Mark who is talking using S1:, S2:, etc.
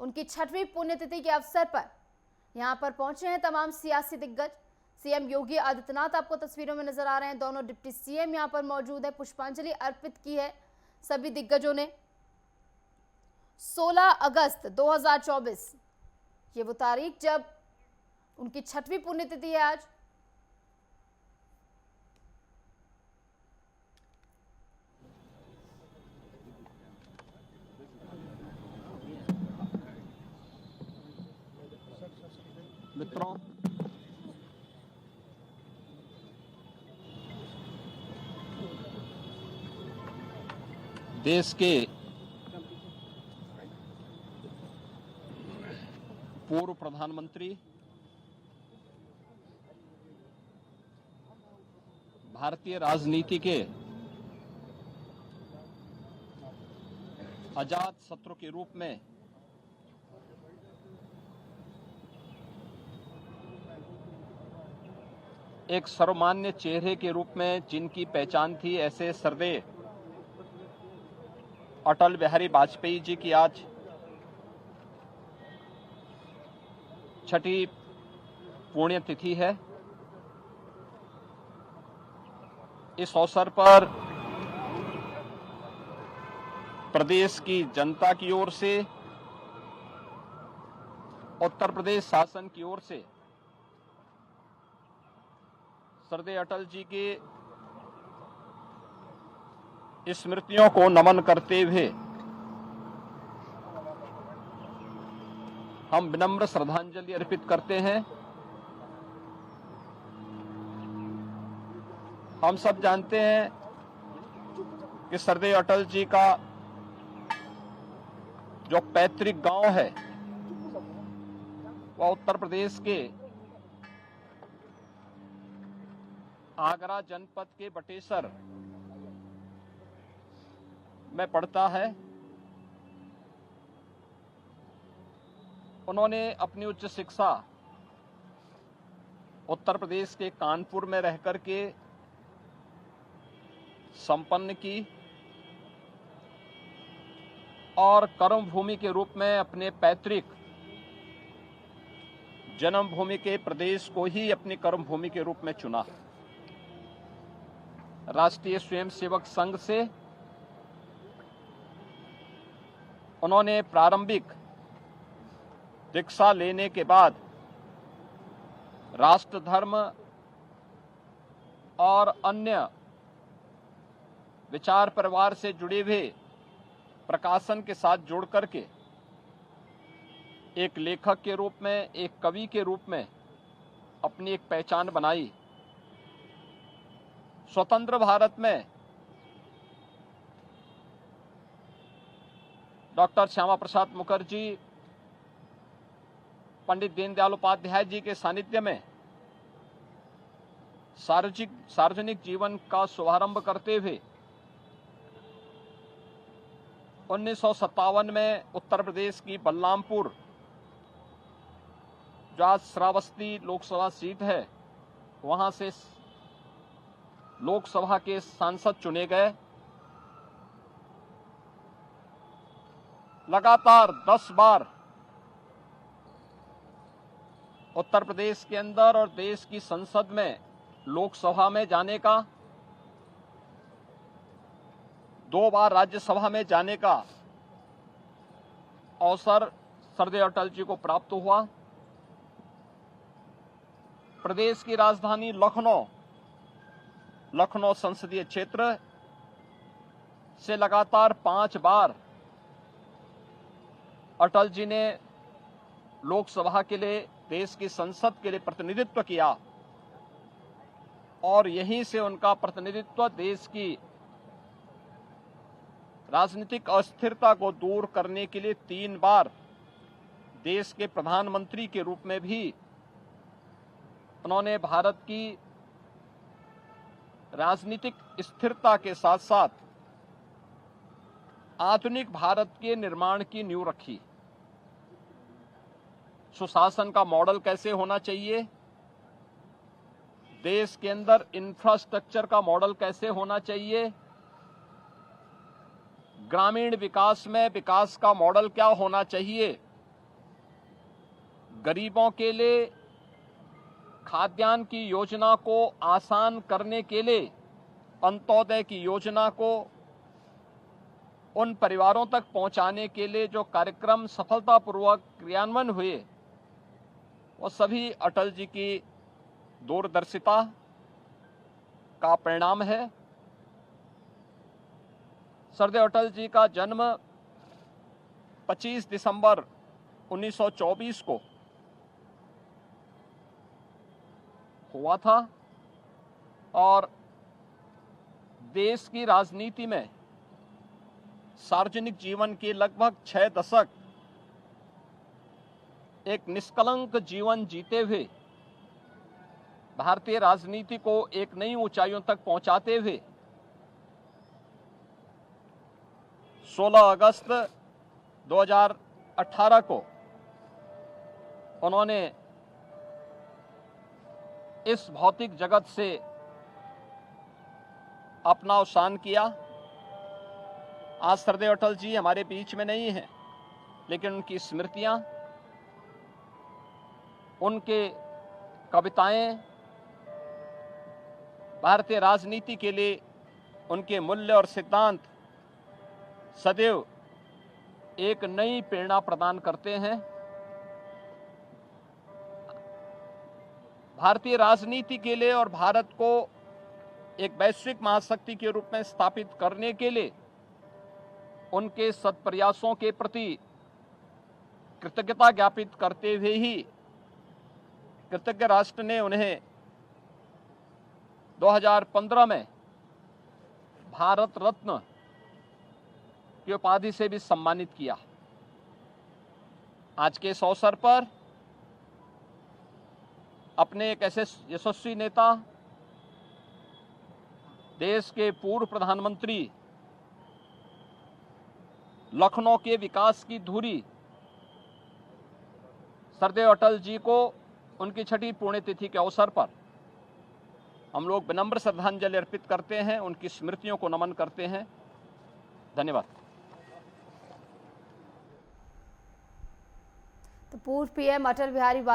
S1: उनकी 6वीं पुण्यतिथि के अवसर पर यहां पर पहुंचे हैं तमाम सियासी दिग्गज। सीएम योगी आदित्यनाथ आपको तस्वीरों में नजर आ रहे हैं। दोनों डिप्टी सीएम यहां पर मौजूद है। पुष्पांजलि अर्पित की है सभी दिग्गजों ने। 16 अगस्त 2024 ये वो तारीख जब उनकी 6वीं पुण्यतिथि है आज।
S2: मित्रों, देश के पूर्व प्रधानमंत्री, भारतीय राजनीति के अजात शत्रु के रूप में एक सर्वमान्य चेहरे के रूप में जिनकी पहचान थी, ऐसे श्रद्धेय अटल बिहारी वाजपेयी जी की आज 6ठी पुण्यतिथि है। इस अवसर पर प्रदेश की जनता की ओर से, उत्तर प्रदेश शासन की ओर से श्रद्धेय अटल जी की स्मृतियों को नमन करते हुए हम विनम्र श्रद्धांजलि अर्पित करते हैं। हम सब जानते हैं कि श्रद्धेय अटल जी का जो पैतृक गांव है वह उत्तर प्रदेश के आगरा जनपद के बटेसर में पड़ता है। उन्होंने अपनी उच्च शिक्षा उत्तर प्रदेश के कानपुर में रहकर के संपन्न की और कर्मभूमि के रूप में अपने पैतृक जन्मभूमि के प्रदेश को ही अपनी कर्मभूमि के रूप में चुना। राष्ट्रीय स्वयंसेवक संघ से उन्होंने प्रारंभिक दीक्षा लेने के बाद राष्ट्र धर्म और अन्य विचार परिवार से जुड़े हुए प्रकाशन के साथ जोड़ करके एक लेखक के रूप में, एक कवि के रूप में अपनी एक पहचान बनाई। स्वतंत्र भारत में डॉक्टर श्यामा प्रसाद मुखर्जी, पंडित दीनदयाल उपाध्याय जी के सानिध्य में सार्वजनिक जीवन का शुभारंभ करते हुए 1957 में उत्तर प्रदेश की बलरामपुर, जो आज श्रावस्ती लोकसभा सीट है, वहां से लोकसभा के सांसद चुने गए। लगातार 10 बार उत्तर प्रदेश के अंदर और देश की संसद में, लोकसभा में जाने का, 2 बार राज्यसभा में जाने का अवसर श्रद्धेय अटल जी को प्राप्त हुआ। प्रदेश की राजधानी लखनऊ संसदीय क्षेत्र से लगातार 5 बार अटल जी ने लोकसभा के लिए, देश की संसद के लिए प्रतिनिधित्व किया और यहीं से उनका प्रतिनिधित्व देश की राजनीतिक अस्थिरता को दूर करने के लिए 3 बार देश के प्रधानमंत्री के रूप में भी उन्होंने भारत की राजनीतिक स्थिरता के साथ साथ आधुनिक भारत के निर्माण की नींव रखी। सुशासन का मॉडल कैसे होना चाहिए, देश के अंदर इंफ्रास्ट्रक्चर का मॉडल कैसे होना चाहिए, ग्रामीण विकास में विकास का मॉडल क्या होना चाहिए, गरीबों के लिए खाद्यान्न की योजना को आसान करने के लिए अंत्योदय की योजना को उन परिवारों तक पहुंचाने के लिए जो कार्यक्रम सफलतापूर्वक क्रियान्वयन हुए, वो सभी अटल जी की दूरदर्शिता का परिणाम है। सरदेव अटल जी का जन्म 25 दिसंबर 1924 को हुआ था और देश की राजनीति में सार्वजनिक जीवन के लगभग 6 दशक एक निष्कलंक जीवन जीते हुए भारतीय राजनीति को एक नई ऊंचाइयों तक पहुंचाते हुए 16 अगस्त 2018 को उन्होंने इस भौतिक जगत से अपना अवसान किया। आज सरदेव अटल जी हमारे बीच में नहीं हैं, लेकिन उनकी स्मृतियां, उनके कविताएं भारतीय राजनीति के लिए उनके मूल्य और सिद्धांत सदैव एक नई प्रेरणा प्रदान करते हैं। भारतीय राजनीति के लिए और भारत को एक वैश्विक महाशक्ति के रूप में स्थापित करने के लिए उनके सत्प्रयासों के प्रति कृतज्ञता ज्ञापित करते हुए ही कृतज्ञ राष्ट्र ने उन्हें 2015 में भारत रत्न की उपाधि से भी सम्मानित किया। आज के इस अवसर पर अपने एक ऐसे यशस्वी नेता, देश के पूर्व प्रधानमंत्री, लखनऊ के विकास की धुरी सरदेव अटल जी को उनकी 6ठी पुण्यतिथि के अवसर पर हम लोग विनम्र श्रद्धांजलि अर्पित करते हैं, उनकी स्मृतियों को नमन करते हैं। धन्यवाद।
S1: तो पूर्व पीएम अटल बिहारी